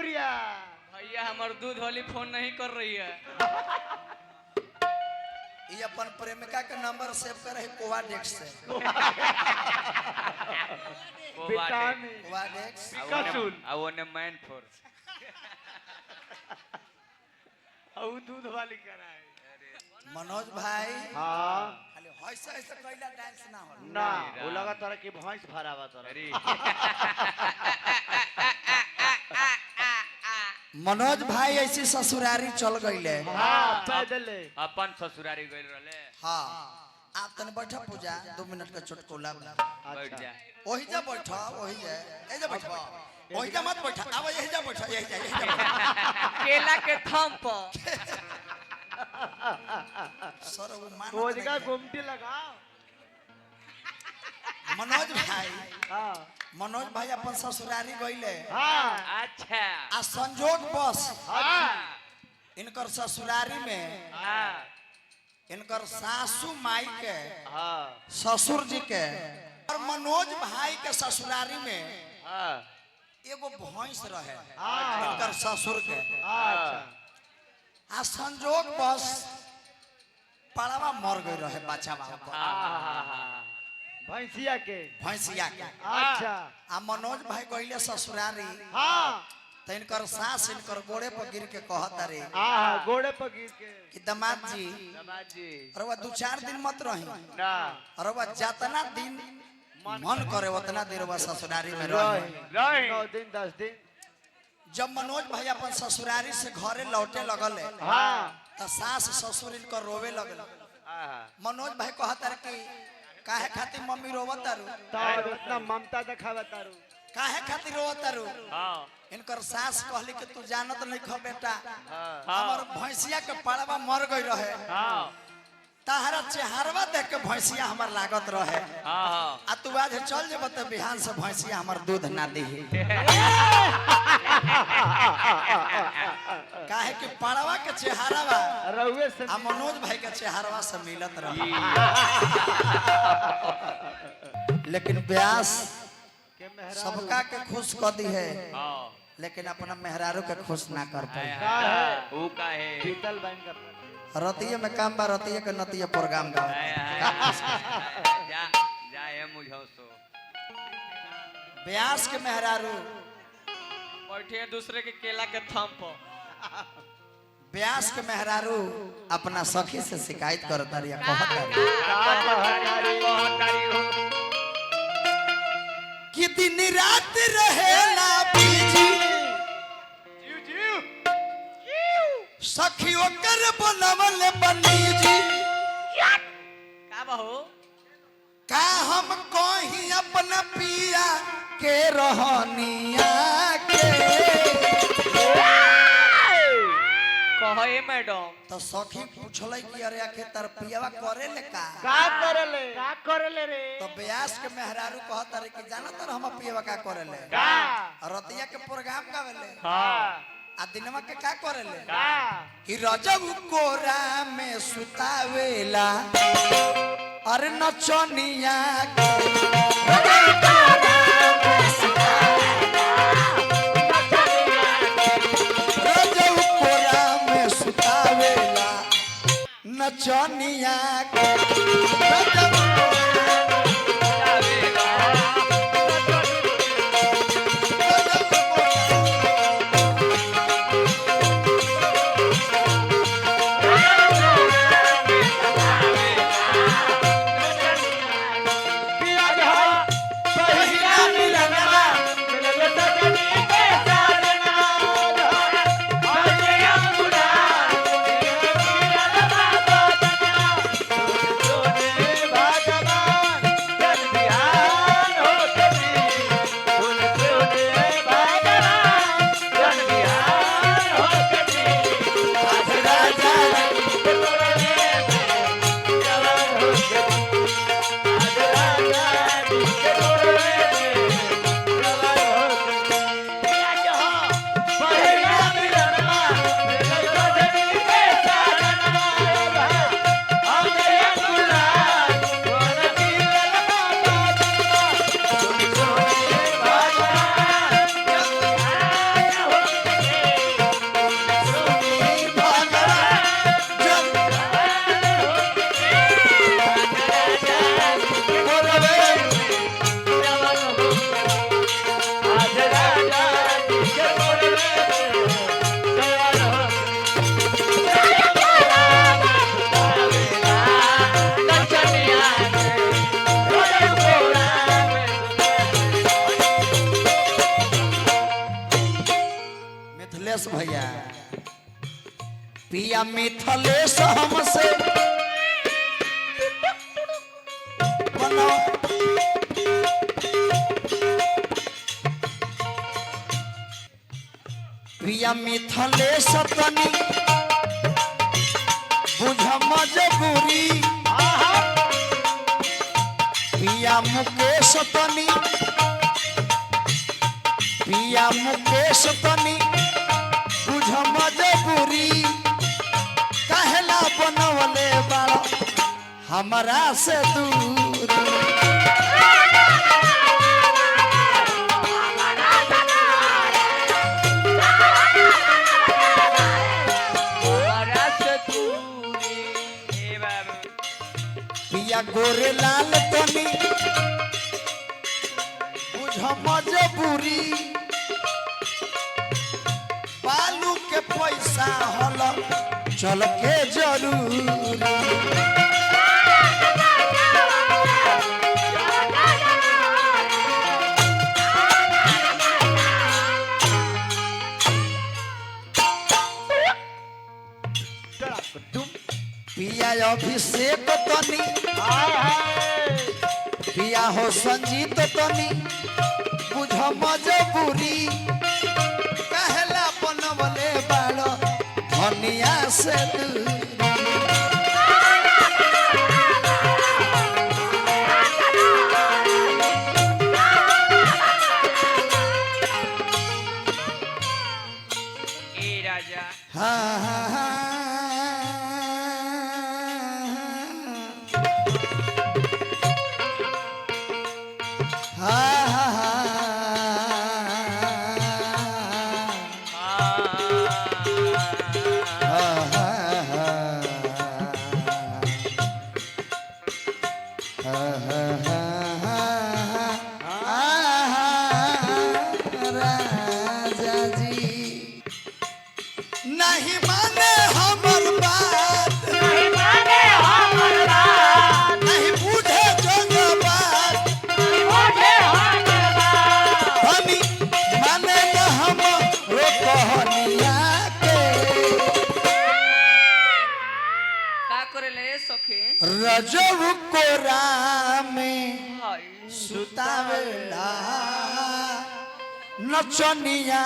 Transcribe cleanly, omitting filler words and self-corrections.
गौरिया भैया हमार दूध वाली फोन नहीं कर रही है। ये अपन प्रेमिका के नंबर सेव करे कोवाडेक्स से। विटामिन कोवाडेक्स पिकासुल आवने मैन फोर्स औ दूध वाली कराए। मनोज भाई हां खाली हइसा हइसा कइला डांस ना हो ना वो लगा तारा की भैंस भरावा तारा। अरे मनोज भाई ऐसी ससुरारी चल गईले। हां पैदल अपन ससुरारी गइल रहले। हाँ आप तने बैठा पूजा 2 मिनट का चुटकुला बैठ जा। वही जा बैठा वही जा ए जा बैठा वही जा मत बैठा अब यही जा बैठा यही जा केला के थम पर सर वो मान वो जगह गुमटी लगा। मनोज भाई हां मनोज भाई अपन ससुरारी गईले। हां अच्छा आ संजोग बस हाँ इनकर ससुरारी में हाँ इनकर सासू माई के हां ससुर जी के और मनोज भाई के ससुरारी में हां एगो भैंस रहे हाँ। इनकर ससुर के। अच्छा आ संजोग बस पड़ावा मर गई रहे बच्चा भैंसिया के भैंसिया के। अच्छा आ मनोज भाई गईले ससुरारी हां तो इनकर सास इनकर गोड़े पर गिर के कहता रे हां घोड़े पर गिर के कि दामाद जी समाजी अरे वह 2-4 दिन मत रही ना अरे वह जितना दिन मन करे उतना देर वह ससुरारी में रही। रही 9 दिन 10 दिन। जब मनोज भाई अपन ससुरारी से घरे लौटे लगले हां तो सास ससुर इनकर रोवे लगल। हां मनोज भाई कहता रे कि काहे खातिर मम्मी रोवत तारू तार उतना ममता दिखावा तारू। काहे खातिर रोवत तारू हाँ इनकर सास कहली कि तू जानत नहीं खो बेटा हां हमर भैंसिया के पड़वा मर गई रहे हाँ ताहरा चेहरवा देख के भैंसिया हमर लागत रहे हाँ आ तू आज चल जेब त बिहान से भैंसिया हमर दूध ना दीही। काहे कि पड़वा के चेहरवा रहुए से आ मनोज भाई के चेहरवा से मिलत रहे। लेकिन ब्यास के मेहरा सबका के खुश कर दी है हाँ लेकिन अपना मेहरारू के खुश ना कर पाई। का है वो का है पीतल बन का रतिये में काम बा रतिये के नतिये प्रोग्राम गा जा जा है मुझे सो ब्यास के मेहरारू बैठे दूसरे के केला के थम पर ब्यास के मेहरारू अपना सखी से शिकायत करता रही कहता कि दिन रात रहेला बीजी सखियों कर बनवल बनी जी का बहू का हम कहीं अपना पिया के रहनिया के कहे मैडम तो सखी पूछल कि अरे आखिर तार पियावा करे ले का करले रे तो ब्यास के मेहरारू कहता रे कि जाना तर हम पियावा का करे ले का रतिया के प्रोग्राम गावेले हां आ दिनवा के का करे ले का कि रजब कोरा में सुतावेला अरे नचनिया के रजब कोरा में सुतावेला नचनिया के रजब मिथिलेश भैया पिया मिथिलेश हमसे बनो पिया मिथिलेश तनी बुझ मजबूरी पिया मुकेश तनी बुझ मजबूरी कहला बनवले बाड़ा हमरा से दूर पिया गोरे लाल तनी बुझ मजबूरी बालू के पैसा हल चल के जरूरी पिया अभिषेक तनी पिया हो संजीत तनी बुझ मजबूरी कहला बनवले बाड़ो धनिया से दूर राजा हाँ हाँ हाँ नहीं माने हमर बात नहीं बुझे जोग बात हमी माने न हम रो कहनिया के का करेले सखी रजब कोरा में हाय सुतावेला नचनिया